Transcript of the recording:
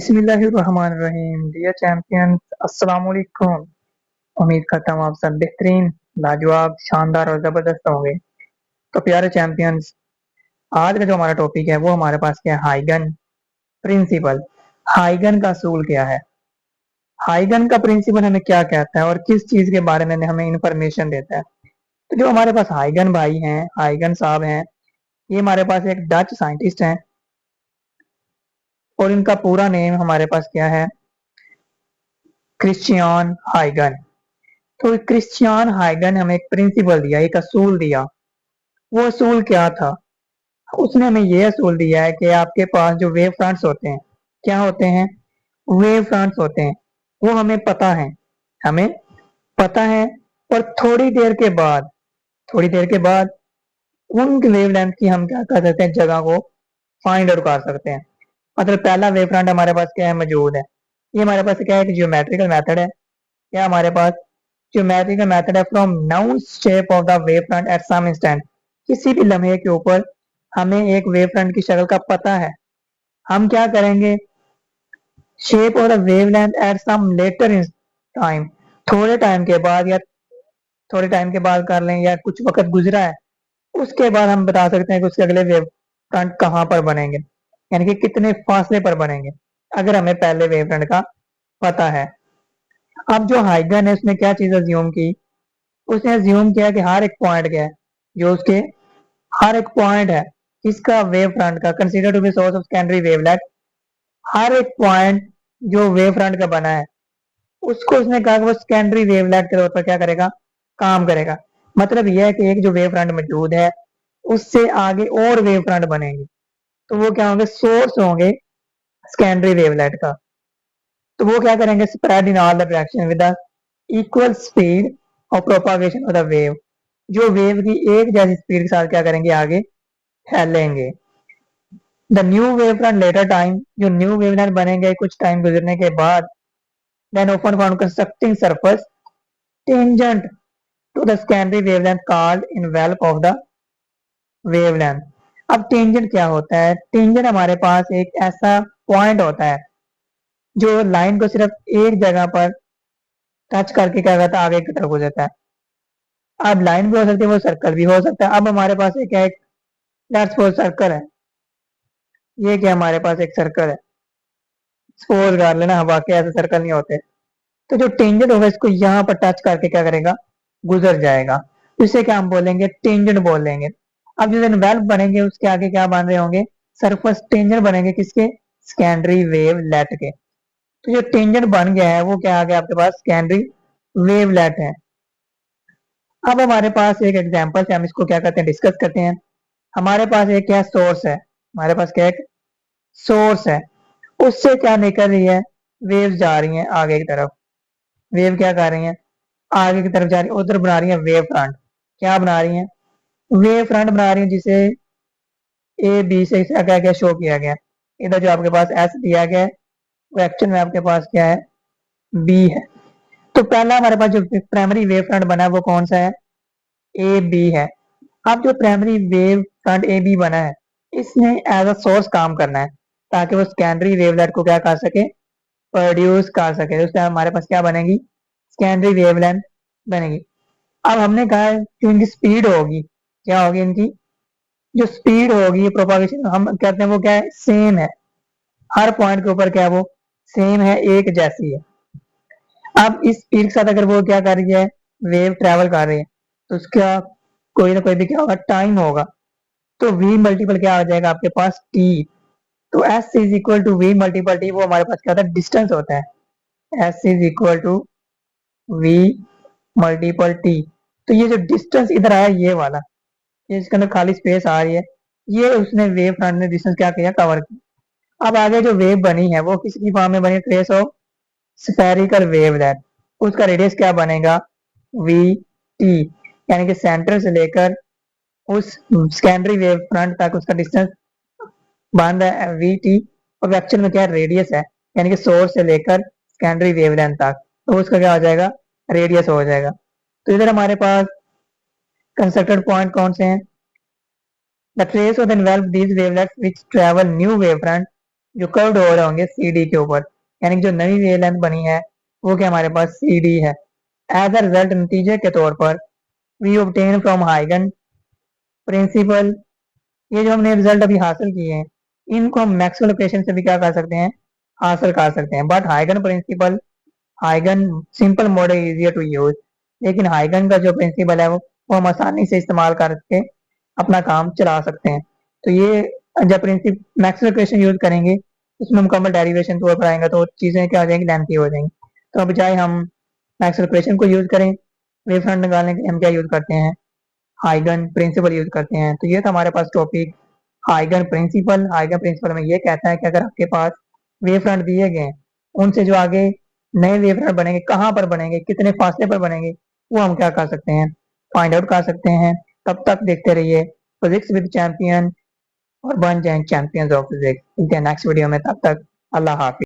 बिस्मिल्लाहिर्रहमानिर्रहीम। Dear champions, अस्सलाम वालेकुम। उम्मीद करता हूँ आप सब बेहतरीन, लाजवाब, शानदार और जबरदस्त होंगे। तो प्यारे चैंपियंस, आज का जो हमारा टॉपिक है वो हमारे पास क्या है? हाइगन प्रिंसिपल। हाइगन का असूल क्या है? हाइगन का प्रिंसिपल हमें क्या कहता है और किस चीज के बारे में हमें इंफॉर्मेशन देता है? तो जो हमारे पास हाइगन भाई हैं, हाइगन साहब हैं, ये हमारे पास एक डच साइंटिस्ट हैं और इनका पूरा नेम हमारे पास क्या है? क्रिश्चियन हाइगन। तो क्रिश्चियन हाइगन हमें एक प्रिंसिपल दिया, एक असूल दिया। वो असूल क्या था? उसने हमें ये असूल दिया है कि आपके पास जो वेव फ्रंट्स होते हैं, क्या होते हैं? वेव फ्रंट्स होते हैं। वो हमें पता है, हमें पता है। और थोड़ी देर के बाद उन वेवलेंथ की हम क्या कर सकते हैं? जगह को फाइंड आउट कर सकते हैं। मतलब पहला वेव फ्रंट हमारे पास क्या है? मौजूद है। ये हमारे पास क्या है? एक जियोमेट्रिकल मेथड है। क्या हमारे पास ज्योमेट्रिकल मेथड है? From known shape of the wave front at some instant. किसी भी लम्हे के ऊपर हमें एक वेव फ्रंट की शक्ल का पता है। हम क्या करेंगे? Shape of the wavelength at some later time, थोड़े टाइम के बाद या थोड़े टाइम के बाद कर लें, या कुछ वक्त गुजरा है उसके बाद हम बता सकते हैं कि उसके अगले वेव फ्रंट कहाँ पर बनेंगे, यानी कि कितने फासले पर बनेंगे, अगर हमें पहले वेव फ्रंट का पता है। अब जो हाइगन है उसने क्या चीज अज्यूम की? उसने अज्यूम किया कि हर एक पॉइंट क्या है, जो उसके हर एक पॉइंट है इसका वेव फ्रंट का, consider to be source of secondary wavelet. हर एक पॉइंट जो वेव फ्रंट का बना है उसको उसने कहा कि वो सेकेंडरी वेवलेट के तौर पर क्या करेगा? काम करेगा। मतलब यह है कि एक जो वेव फ्रंट मौजूद है उससे आगे और वेव फ्रंट बनेंगे, तो वो क्या होंगे? सोर्स होंगे सेकेंडरी वेवलेट का। तो वो क्या करेंगे? Spread in all the direction with the equal speed of propagation of the wave. जो वेव की एक जैसी स्पीड के साथ क्या करेंगे? आगे फैलेंगे। The new wave front later time, जो न्यू वेव फ्रंट बनेंगे कुछ टाइम गुजरने के बाद, then open found constructing surface tangent to the secondary wavelength called envelope of the wavelength. अब टेंजेंट क्या होता है? टेंजेंट हमारे पास एक ऐसा पॉइंट होता है जो लाइन को सिर्फ एक जगह पर टच करके क्या करता है? आगे की तरफ हो जाता है। अब लाइन भी हो सकती है, वो सर्कल भी हो सकता है। अब हमारे पास एक लेट्स सपोज सर्कल है। ये क्या? हमारे पास एक सर्कल है, सपोज कर लेना। बाकी ऐसे सर्कल नहीं होते। तो जो टेंजेंट होगा इसको यहाँ पर टच करके क्या करेगा? गुजर जाएगा। तो इसे क्या हम बोलेंगे? टेंजेंट बोलेंगे। अब जो वेल्व बनेंगे उसके आगे क्या बन रहे होंगे? सरफेस टेंजेंट बनेंगे, किसके? सेकेंडरी वेव लेट के। तो जो टेंजेंट बन गया है वो क्या आ गया आपके पास? सेकेंडरी वेव लेट है। अब हमारे पास एक एग्जाम्पल से हम इसको क्या करते हैं? डिस्कस करते हैं। हमारे पास एक क्या सोर्स है? हमारे पास क्या एक सोर्स है। उससे क्या निकल रही है? वेव्स जा रही हैं आगे की तरफ। वेव क्या कर रही हैं? आगे की तरफ जा रही है, उधर बना रही है वेव फ्रंट। क्या बना रही है? वेव फ्रंट बना रही है, जिसे ए बी से क्या क्या क्या शो किया गया। इधर जो आपके पास एस दिया गया है वो एक्चुअल में आपके पास क्या है? बी है। तो पहला हमारे पास जो प्राइमरी वेव फ्रंट बना है वो कौन सा है? ए बी है। अब जो primary wave front A B बना है इसने एज अ सोर्स काम करना है, ताकि वो सेकेंडरी वेवलेट को क्या कर सके? प्रोड्यूस कर सके। तो उससे हमारे पास क्या बनेगी? सेकेंडरी वेवलेंथ बनेगी। अब हमने कहा है जो इनकी स्पीड होगी, क्या होगी इनकी? जो स्पीड होगी प्रोपागेशन, हम कहते हैं वो क्या है? सेम है। हर पॉइंट के ऊपर क्या है? वो सेम है, एक जैसी है। अब इस स्पीड के साथ अगर वो क्या कर रही है? वेव ट्रेवल कर रही है, तो उसका कोई ना कोई भी क्या होगा? टाइम होगा। तो v मल्टीपल क्या आ जाएगा आपके पास? t। तो s is equal to v multiple t, वो हमारे पास क्या होता है? डिस्टेंस होता है। s is equal to v multiple t। तो ये जो डिस्टेंस इधर आया ये वाला, ये इसके अंदर खाली स्पेस आ रही है, ये उसने वेव फ्रंट ने डिस्टेंस क्या किया? कवर किया। अब आगे जो वेव बनी है वो किसकी फॉर्म में बनी? Trace of spherical wavelet. उसका रेडियस क्या बनेगा? We T. यानी कि सेंटर से लेकर उस सेकेंडरी वेव फ्रंट तक उसका डिस्टेंस बन रहा है वी टी। और एक्चुअल में क्या रेडियस है? यानी कि सोर्स से लेकर सेकेंडरी वेवलेंथ तक, तो उसका क्या हो जाएगा? रेडियस हो जाएगा। तो इधर हमारे पास कंस्ट्रक्टेड पॉइंट कौन से हैं? The trace of involve these wavelets which travel new wave front जो कर्व्ड हो रहे होंगे सी डी के ऊपर, यानी कि जो नई वेवलेंथ बनी है वो क्या हमारे पास सी डी है। एज अ रिजल्ट, नतीजे के तौर पर, वी ऑब्टेन फ्रॉम हाइगन प्रिंसिपल, ये जो हमने रिजल्ट अभी हासिल किए हैं इनको हम मैक्सवेल इक्वेशन से भी क्या कर सकते हैं, हासिल कर सकते हैं। बट हाइगन प्रिंसिपल, हाइगन simple model easier to use, लेकिन हाइगन का जो प्रिंसिपल है वो हम आसानी से इस्तेमाल करके अपना काम चला सकते हैं। तो ये जब प्रिंसिप मैक्सवेल इक्वेशन यूज करेंगे उसमें मुकम्मल डेरिवेशन तौर पर आएंगे तो चीज़ें क्या हो जाएंगी, लेंथी हो जाएंगी। तो अब बजाय हम मैक्सवेल इक्वेशन को यूज करें वेव फ्रंट निकालने के लिए, हम क्या यूज करते हैं, हाइगन प्रिंसिपल यूज करते हैं। तो ये था हमारे पास टॉपिक हाइगन प्रिंसिपल। हाइगन प्रिंसिपल में ये कहता है कि अगर आपके पास वेव फ्रंट दिए गए हैं, उनसे जो आगे नए वेव फ्रंट बनेंगे कहाँ पर बनेंगे, कितने फासले पर बनेंगे, वो हम क्या कर सकते हैं, फाइंड आउट कर सकते हैं। तब तक देखते रहिए फिजिक्स विद चैंपियन और बन जाएं चैंपियंस ऑफ फिजिक्स। ठीक है, नेक्स्ट वीडियो में, तब तक अल्लाह हाफिज।